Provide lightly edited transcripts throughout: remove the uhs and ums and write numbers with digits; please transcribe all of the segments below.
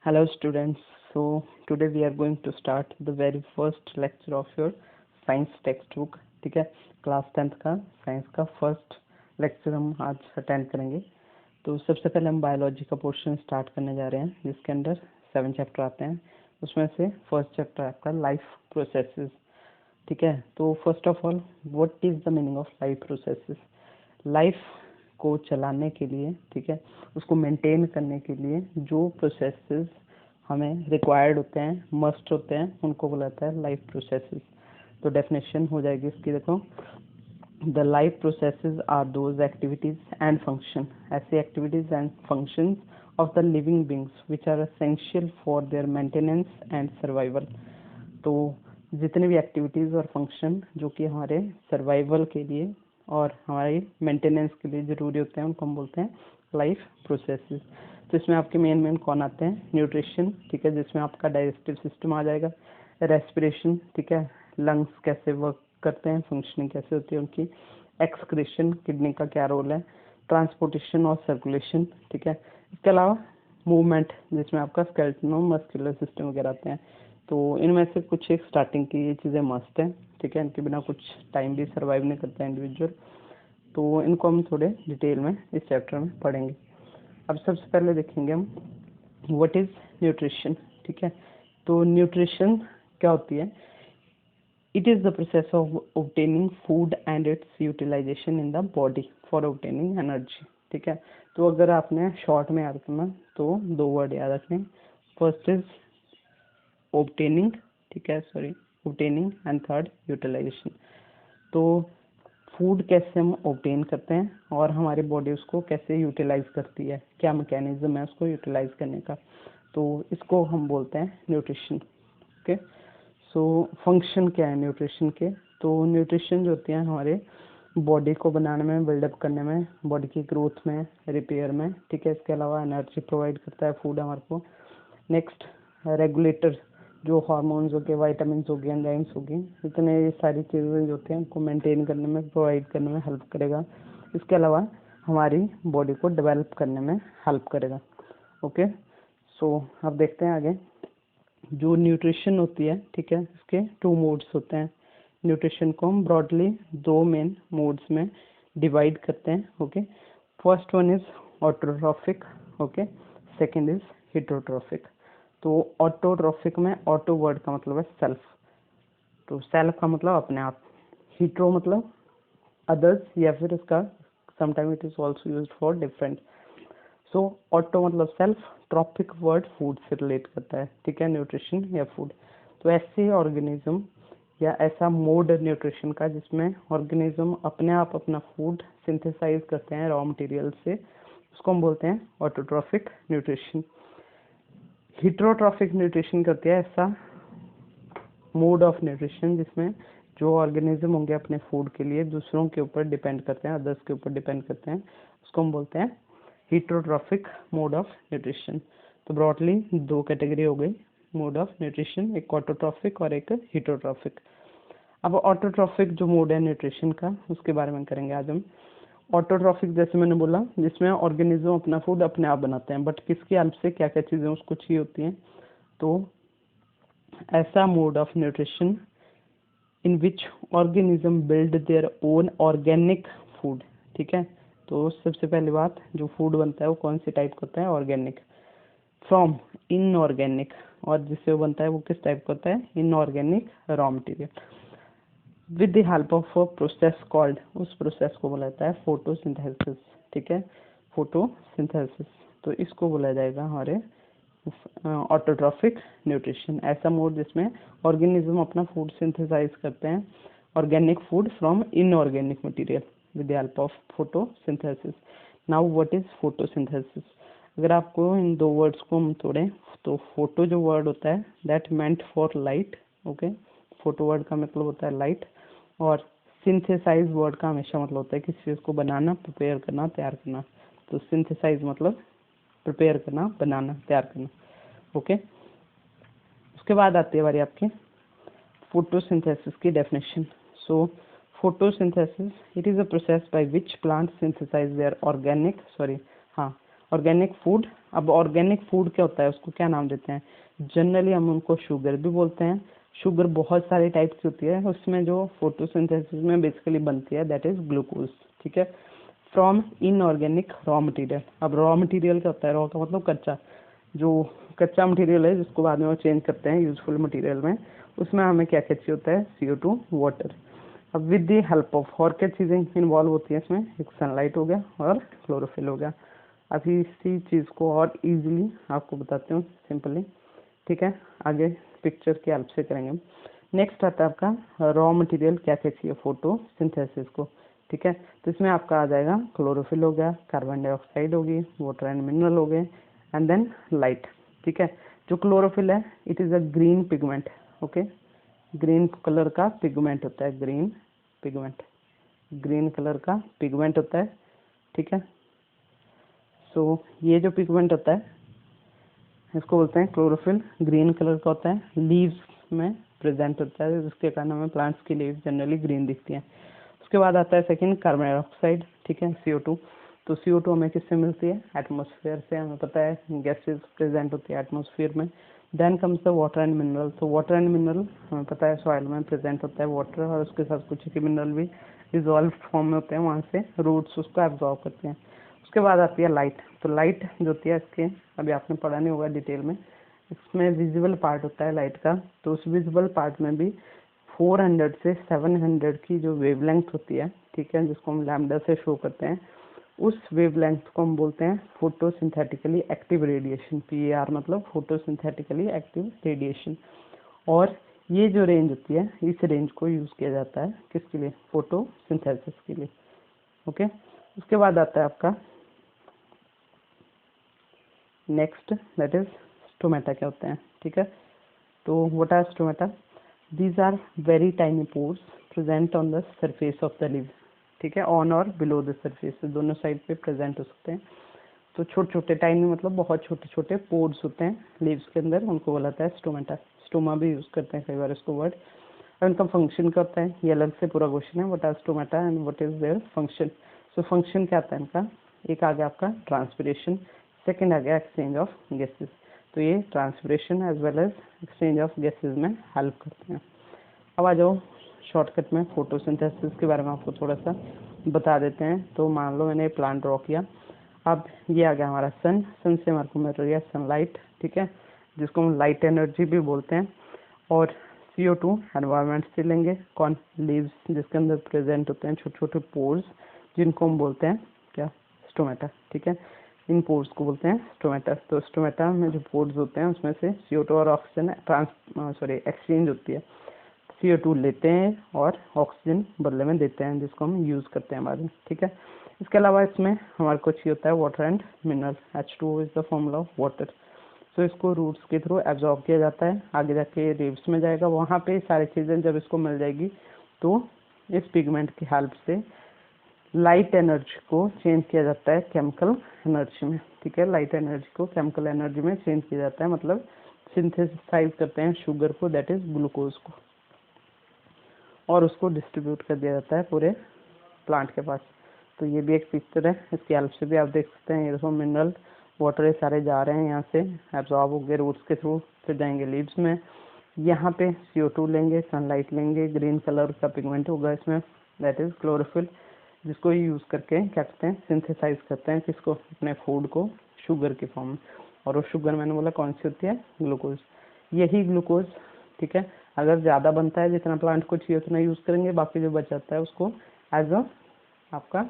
Hello students. So today we are going to start the very first lecture of your science textbook. ठीक है, class 10th का science का first lecture हम आज attend करेंगे। तो सबसे पहले हम बायोलॉजी का पोर्शन स्टार्ट करने जा रहे हैं, जिसके अंदर 7 चैप्टर आते हैं। उसमें से फर्स्ट चैप्टर आपका लाइफ प्रोसेसेस। ठीक है, तो first of all what is the meaning of life processes. Life को चलाने के लिए, ठीक है, उसको मेंटेन करने के लिए जो प्रोसेसेस हमें रिक्वायर्ड होते हैं, मस्ट होते हैं, उनको बुलाता है लाइफ प्रोसेसेस। तो डेफिनेशन हो जाएगी इसकी, देखो, the life processes are those activities and function, ऐसी activities and functions of the living beings which are essential for their maintenance and survival. तो जितने भी एक्टिविटीज़ और फंक्शन जो कि हमारे सर्वाइवल के लिए और हमारी मेंटेनेंस के लिए ज़रूरी होते हैं, उनको हम बोलते हैं लाइफ प्रोसेसेस। तो इसमें आपके मेन कौन आते हैं? न्यूट्रिशन, ठीक है, जिसमें आपका डाइजेस्टिव सिस्टम आ जाएगा। रेस्पिरेशन, ठीक है, लंग्स कैसे वर्क करते हैं, फंक्शनिंग कैसे होती है उनकी। एक्सक्रीशन, किडनी का क्या रोल है। ट्रांसपोर्टेशन और सर्कुलेशन, ठीक है। इसके अलावा मूवमेंट, जिसमें आपका स्केलेटन और मस्कुलर सिस्टम वगैरह आते हैं। तो इनमें से कुछ एक स्टार्टिंग की ये चीज़ें मस्त हैं, ठीक है, इनके बिना कुछ टाइम भी सर्वाइव नहीं करता है इंडिविजुअल। तो इनको हम थोड़े डिटेल में इस चैप्टर में पढ़ेंगे। अब सबसे पहले देखेंगे हम व्हाट इज़ न्यूट्रिशन। ठीक है, तो न्यूट्रिशन क्या होती है? It is the process of obtaining food and its utilization in the body for obtaining energy. ठीक है, तो अगर आपने शॉर्ट में याद करना तो 2 वर्ड याद रखने। फर्स्ट इज ऑब्टेनिंग, ठीक है, ऑब्टेनिंग, एंड थर्ड यूटिलाइजेशन। तो फूड कैसे हम ऑब्टेन करते हैं और हमारी बॉडी उसको कैसे यूटिलाइज करती है, क्या मैकेनिज्म है उसको यूटिलाइज करने का, तो इसको हम बोलते हैं न्यूट्रिशन। ओके, सो फंक्शन क्या है न्यूट्रिशन के? तो न्यूट्रिशन जो होती है हमारे बॉडी को बनाने में, बिल्डअप करने में, बॉडी की ग्रोथ में, रिपेयर में, ठीक है। इसके अलावा एनर्जी प्रोवाइड करता है फूड हमारे को। नेक्स्ट, रेगुलेटर, जो हार्मोन्स हो गए, वाइटामिन हो गए, एंजाइम्स हो गए, इतने ये सारी चीज़ें जो होती हैं उनको मेंटेन करने में, प्रोवाइड करने में हेल्प करेगा। इसके अलावा हमारी बॉडी को डेवलप करने में हेल्प करेगा। ओके, सो अब देखते हैं आगे। जो न्यूट्रिशन होती है, ठीक है, इसके 2 मोड्स होते हैं। न्यूट्रिशन को हम ब्रॉडली 2 मेन मोड्स में डिवाइड करते हैं। Okay, first one is autotrophic, okay, second is heterotrophic. तो ऑटोट्रॉफिक में ऑटो वर्ड का मतलब है सेल्फ, तो सेल्फ का मतलब अपने आप। हिट्रो मतलब अदर्स, या फिर इसका sometime it is also used for different. So auto मतलब सेल्फ, ट्रॉपिक वर्ड फूड से रिलेट करता है, ठीक है, न्यूट्रिशन या फूड। तो ऐसे ऑर्गेनिज्म या ऐसा मोड न्यूट्रिशन का जिसमें ऑर्गेनिज्म अपने आप अपना फूड सिंथेसाइज करते हैं रॉ मटेरियल से, उसको हम बोलते हैं ऑटोट्रॉफिक न्यूट्रिशन। हिट्रोट्रॉफिक न्यूट्रिशन करती है ऐसा मोड ऑफ न्यूट्रिशन जिसमें जो ऑर्गेनिज्म होंगे अपने फूड के लिए दूसरों के ऊपर डिपेंड करते हैं, अदर्स के ऊपर डिपेंड करते हैं, उसको हम बोलते हैं हिट्रोट्रॉफिक मोड ऑफ न्यूट्रिशन। तो ब्रॉडली 2 कैटेगरी हो गई मोड ऑफ न्यूट्रिशन, एक ऑटोट्रॉफिक और एक हिट्रोट्रॉफिक। अब ऑटोट्रॉफिक जो मोड है न्यूट्रिशन का, उसके बारे में करेंगे आज हम। ऑटोट्रॉफिक जैसे मैंने बोला, जिसमें ऑर्गेनिज्म अपना फूड अपने आप बनाते हैं, बट किसकी हेल्प से, क्या क्या चीज़ें उसको चाहिए होती हैं। तो ऐसा mode of nutrition in which organism build their own organic food, ठीक है। तो सबसे पहली बात, जो फूड बनता है वो कौन सी टाइप का होता है? ऑर्गेनिक। फ्रॉम इनऑर्गेनिक, और जिससे वो बनता है वो किस टाइप का होता है? Inorganic raw material. With the help of a process called, उस प्रोसेस को बोला जाता है फोटोसिंथेसिस, ठीक है, फोटोसिंथेसिस। तो इसको बोला जाएगा हमारे ऑटोट्रॉफिक न्यूट्रिशन, ऐसा मोड जिसमें ऑर्गेनिज्म अपना फूड सिंथेसाइज करते हैं, organic food from inorganic material with the help of photosynthesis. Now what is photosynthesis? अगर आपको इन 2 वर्ड्स को हम तोड़ें, तो फोटो जो वर्ड होता है that meant for light, okay, photo word का मतलब होता है लाइट, और सिंथेसाइज वर्ड का हमेशा मतलब होता है किसी चीज़ को बनाना, प्रिपेयर करना, तैयार करना। तो सिंथेसाइज मतलब प्रिपेयर करना, बनाना, तैयार करना। ओके, उसके बाद आती है बारी आपकी फोटोसिंथेसिस की definition. So photosynthesis, it is a process by which plant synthesize their organic, हाँ, ऑर्गेनिक फूड। अब ऑर्गेनिक फूड क्या होता है, उसको क्या नाम देते हैं, जनरली हम उनको शुगर भी बोलते हैं। शुगर बहुत सारे टाइप की होती है, उसमें जो फोटोसिंथेसिस में बेसिकली बनती है दैट इज ग्लूकोज, ठीक है, फ्रॉम इनऑर्गेनिक रॉ मटेरियल। अब रॉ मटेरियल क्या होता है, रॉ का मतलब कच्चा, जो कच्चा मटेरियल है जिसको बाद में वो चेंज करते हैं यूजफुल मटेरियल में, उसमें हमें क्या क्या चाहिए होता है, CO2, वाटर। अब विद दी हेल्प ऑफ और क्या चीज़ें इन्वॉल्व होती हैं इसमें, एक सनलाइट हो गया और क्लोरोफिल हो गया। अभी इसी चीज़ को और इजीली आपको बताते हूँ सिंपली, ठीक है, आगे पिक्चर की हेल्प से करेंगे। नेक्स्ट आता है आपका रॉ मटेरियल क्या क्या चाहिए फोटोसिंथेसिस को, ठीक है, तो इसमें आपका आ जाएगा क्लोरोफिल हो गया, कार्बन डाइऑक्साइड होगी, वाटर एंड मिनरल हो गए, एंड देन लाइट, ठीक है। जो क्लोरोफिल है it is a green pigment, okay, green colour का पिगमेंट होता है, ग्रीन पिगमेंट, ग्रीन कलर का पिगमेंट होता है, ठीक है। सो ये जो पिगमेंट होता है इसको बोलते हैं क्लोरोफिल, ग्रीन कलर का होता है, लीव्स में प्रेजेंट होता है, जिसके कारण हमें प्लांट्स की लीव्स जनरली ग्रीन दिखती हैं। उसके बाद आता है सेकंड कार्बन डाइऑक्साइड, ठीक है, CO2। तो CO2 हमें किससे मिलती है, एटमॉस्फेयर से, हमें पता है गैसेस प्रेजेंट होती है एटमॉस्फेयर में। Then comes the water and mineral. तो वाटर एंड मिनरल हमें पता है सॉइल में प्रेजेंट होता है वाटर, और उसके साथ कुछ ही मिनरल भी डिजॉल्व फॉर्म में होते हैं, वहाँ से रूट्स उसको एब्जॉर्ब करते हैं। उसके बाद आती है लाइट। तो लाइट जो होती है इसके, अभी आपने पढ़ा नहीं होगा डिटेल में, इसमें विजिबल पार्ट होता है लाइट का। तो उस विजिबल पार्ट में भी 400 से 700 की जो वेवलेंथ होती है, ठीक है, जिसको हम लैम्डा से शो करते हैं, उस वेवलेंथ को हम बोलते हैं फोटोसिंथेटिकली एक्टिव रेडिएशन, PAR मतलब फोटोसिंथेटिकली एक्टिव रेडिएशन। और ये जो रेंज होती है, इस रेंज को यूज़ किया जाता है किसके लिए, फोटोसिंथेसिस के लिए, ओके। उसके बाद आता है आपका नेक्स्ट दैट इज स्टोमेटा क्या होते हैं, ठीक है। तो what are stomata, these are very tiny pores present on the surface of the leave, ठीक है, ऑन और बिलो द सरफेस, दोनों साइड पे प्रेजेंट हो सकते हैं। तो छोटे छोटे टाइनी मतलब बहुत छोटे छोटे पोर्स होते हैं लीव्स के अंदर, उनको बोला जाता है स्टोमेटा। स्टोमा भी यूज़ करते हैं कई बार इसको वर्ड। और इनका फंक्शन क्या होता है, ये अलग से पूरा क्वेश्चन है, what are stomata and what is their function. So function क्या आता है इनका, एक आ गया आपका ट्रांसपिरेशन, सेकंड आ गया एक्सचेंज ऑफ गैसेस। तो ये transpiration as well as exchange of gases में हेल्प करते हैं। अब आ जाओ शॉर्टकट में फोटोसिंथेसिस के बारे में आपको थोड़ा सा बता देते हैं। तो मान लो मैंने प्लांट ड्रॉ किया, अब ये आ गया हमारा सन, सन से हमारे को मिल रही है सनलाइट, ठीक है, जिसको हम लाइट एनर्जी भी बोलते हैं। और CO2 एनवायरनमेंट से लेंगे, कौन, लीव्स, जिसके अंदर प्रेजेंट होते हैं छोटे छोटे पोर्स, जिनको हम बोलते हैं क्या, स्टोमेटा, ठीक है, इन पोर्स को बोलते हैं स्टोमेटा। तो स्टोमेटा में जो पोर्स होते हैं उसमें से CO2 और ऑक्सीजन एक्सचेंज होती है, CO2 लेते हैं और ऑक्सीजन बदले में देते हैं, जिसको हम यूज़ करते हैं बाद में, ठीक है। इसके अलावा इसमें हमारे को चाहिए होता है water and mineral, H2O is the formula of water. So इसको रूट्स के थ्रू एब्जॉर्ब किया जाता है, आगे जाके लीव्स में जाएगा, वहाँ पे सारी चीज़ें जब इसको मिल जाएगी तो इस पिगमेंट की हेल्प से लाइट एनर्जी को चेंज किया जाता है केमिकल एनर्जी में, ठीक है, लाइट एनर्जी को केमिकल एनर्जी में चेंज किया जाता है, मतलब सिंथेसाइज करते हैं शुगर को, दैट इज ग्लूकोज को, और उसको डिस्ट्रीब्यूट कर दिया जाता है पूरे प्लांट के पास। तो ये भी एक पिक्चर है, इसकी हेल्प से भी आप देख सकते हैं, ये देखो मिनरल वाटर ये सारे जा रहे हैं यहाँ से, एब्जॉर्ब होंगे रूट्स के थ्रू, फिर जाएंगे लीव्स में, यहाँ पे CO2 लेंगे, सनलाइट लेंगे, ग्रीन कलर का पिगमेंट होगा इसमें, दैट इज क्लोरोफिल, जिसको यूज़ करके क्या करते हैं, सिंथेसाइज करते हैं किसको, अपने फूड को, शुगर के फॉर्म में। और वो शुगर मैंने बोला कौन सी होती है, ग्लूकोज। यही ग्लूकोज, ठीक है, अगर ज़्यादा बनता है, जितना प्लांट को चाहिए उतना यूज़ करेंगे, बाकी जो बच जाता है उसको एज अ आपका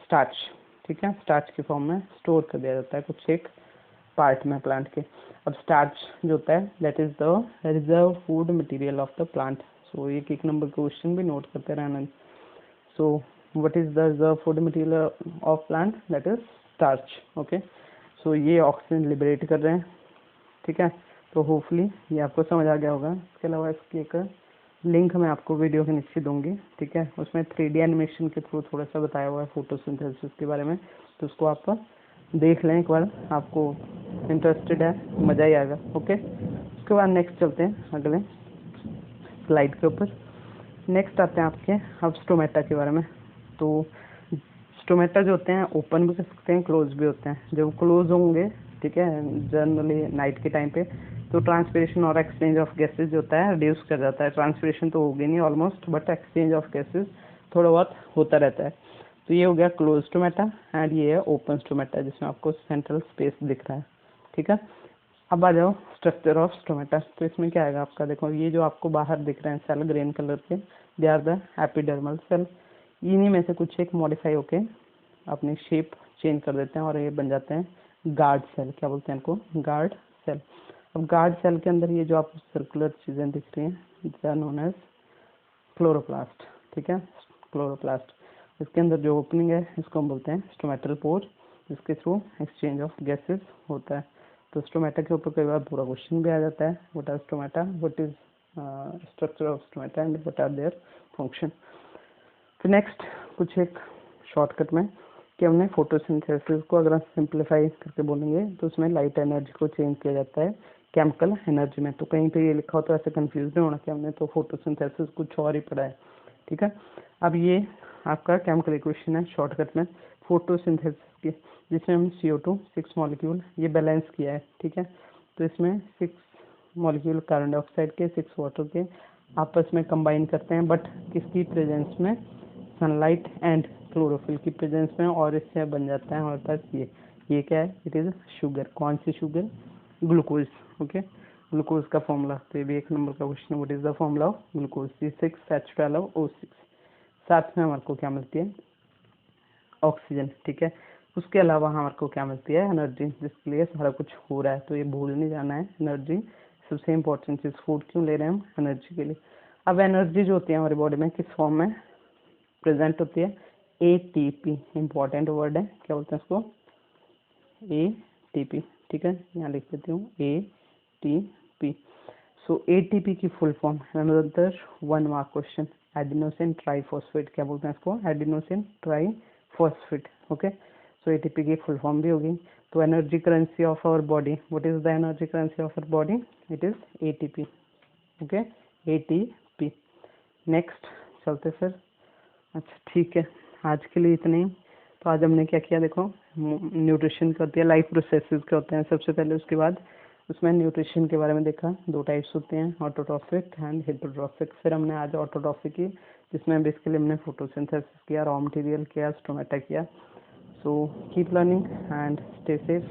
स्टार्च, ठीक है, स्टार्च की फॉर्म में स्टोर कर दिया जाता है कुछ एक पार्ट में प्लांट के। अब स्टार्च जो होता है that is the reserve food material of the plant. So एक नंबर क्वेश्चन भी नोट करते रहना। So what is the reserve food material of plant, that is starch, okay. So ये ऑक्सीजन लिबरेट कर रहे हैं, ठीक है। तो होपफुली ये आपको समझ आ गया होगा। इसके अलावा इसकी एक लिंक मैं आपको वीडियो के नीचे दूंगी, ठीक है, उसमें 3D एनिमेशन के थ्रू थोड़ा सा बताया हुआ है फोटोसिंथेसिस के बारे में, तो उसको आप देख लें एक बार, आपको इंटरेस्टेड है मज़ा ही आएगा, ओके। उसके बाद नेक्स्ट चलते हैं अगले स्लाइड के ऊपर। नेक्स्ट आते हैं आपके अब स्टोमेटा के बारे में। तो स्टोमेटा जो होते हैं ओपन भी कर सकते हैं, क्लोज भी होते हैं। जब क्लोज होंगे, ठीक है, जनरली नाइट के टाइम पे, तो ट्रांसपिरेशन और एक्सचेंज ऑफ गैसेज जो होता है रिड्यूस कर जाता है। ट्रांसपिरेशन तो होगी नहीं almost, but exchange of gases थोड़ा बहुत होता रहता है। तो ये हो गया क्लोज स्टोमेटा, एंड ये है ओपन स्टोमेटा जिसमें आपको सेंट्रल स्पेस दिख रहा है, ठीक है। अब आ जाओ स्ट्रक्चर ऑफ स्टोमेटा। तो इसमें क्या आएगा आपका, देखो ये जो आपको बाहर दिख रहे हैं सेल ग्रीन कलर के, they are the epidermal cell. इन्हीं में से कुछ एक मॉडिफाई होके अपनी शेप चेंज कर देते हैं और ये बन जाते हैं गार्ड सेल। क्या बोलते हैं इनको, गार्ड सेल। अब गार्ड सेल के अंदर ये जो आपको सर्कुलर चीज़ें दिख रही हैं, it's are known as chloroplast, ठीक है, क्लोरोप्लास्ट। इसके अंदर जो ओपनिंग है इसको हम बोलते हैं स्टोमेटल पोर, जिसके थ्रू एक्सचेंज ऑफ गैसेस होता है। तो स्टोमेटा के ऊपर कई बार पूरा क्वेश्चन भी आ जाता है, what are stomata, what is structure of stomata and what are their function. तो नेक्स्ट कुछ एक शॉर्टकट में कि हमने फोटोसिंथेसिस को अगर सिंप्लीफाई करके बोलेंगे तो उसमें लाइट एनर्जी को चेंज किया जाता है केमिकल एनर्जी में। तो कहीं पे ये लिखा हो तो ऐसे कंफ्यूज नहीं होना कि हमने तो फोटोसिंथेसिस कुछ और ही पढ़ा है, ठीक है। अब ये आपका केमिकल इक्वेशन है शॉर्टकट में फोटोसिंथेसिस की, जिसमें हम CO2 6 मॉलिक्यूल ये बैलेंस किया है, ठीक है। तो इसमें 6 मॉलिक्यूल कार्बन डाइऑक्साइड के, 6 वाटर के आपस में कंबाइन करते हैं, बट किसकी प्रेजेंस में, सनलाइट एंड क्लोरोफिल की प्रेजेंस में, और इससे बन जाता है हमारे पास ये क्या है, इट इज़ शुगर। कौन सी शुगर, ग्लूकोज, ओके, ग्लूकोज का फॉर्मूला। तो ये भी एक नंबर का question, what is the formula of glucose, C6H12O6। साथ में हमारे को क्या मिलती है, ऑक्सीजन, ठीक है। उसके अलावा हमारे को क्या मिलती है, एनर्जी, जिसके लिए सारा कुछ हो रहा है। तो ये भूल नहीं जाना है, एनर्जी सबसे इम्पोर्टेंट चीज़। फूड क्यों ले रहे हैं हम, एनर्जी के लिए। अब एनर्जी जो होती है हमारी बॉडी में किस फॉर्म में प्रेजेंट होती है, ATP, इम्पोर्टेंट वर्ड है, क्या बोलते हैं इसको, ATP, ठीक है, यहाँ लिख देती हूँ ATP। सो ATP की full form, another 1 mark question, adenosine triphosphate. क्या बोलते हैं इसको, adenosine triphosphate, okay. So ATP की फुल फॉर्म भी होगी। तो energy currency of our body, what is the energy currency of our body, it is ATP, okay, ATP। Next चलते फिर। अच्छा ठीक है, आज के लिए इतने ही। तो आज हमने क्या किया, देखो न्यूट्रिशन का होती है, लाइफ प्रोसेसेस क्या होते हैं सबसे पहले, उसके बाद उसमें न्यूट्रिशन के बारे में देखा। 2 टाइप्स होते हैं, ऑटोट्रॉफिक एंड हेटेरोट्रॉफिक। फिर हमने आज ऑटोट्रॉफिक की, जिसमें बेसिकली हमने फोटोसिंथेसिस किया, रॉ मटेरियल किया, स्टोमेटा किया। So keep learning and stay safe.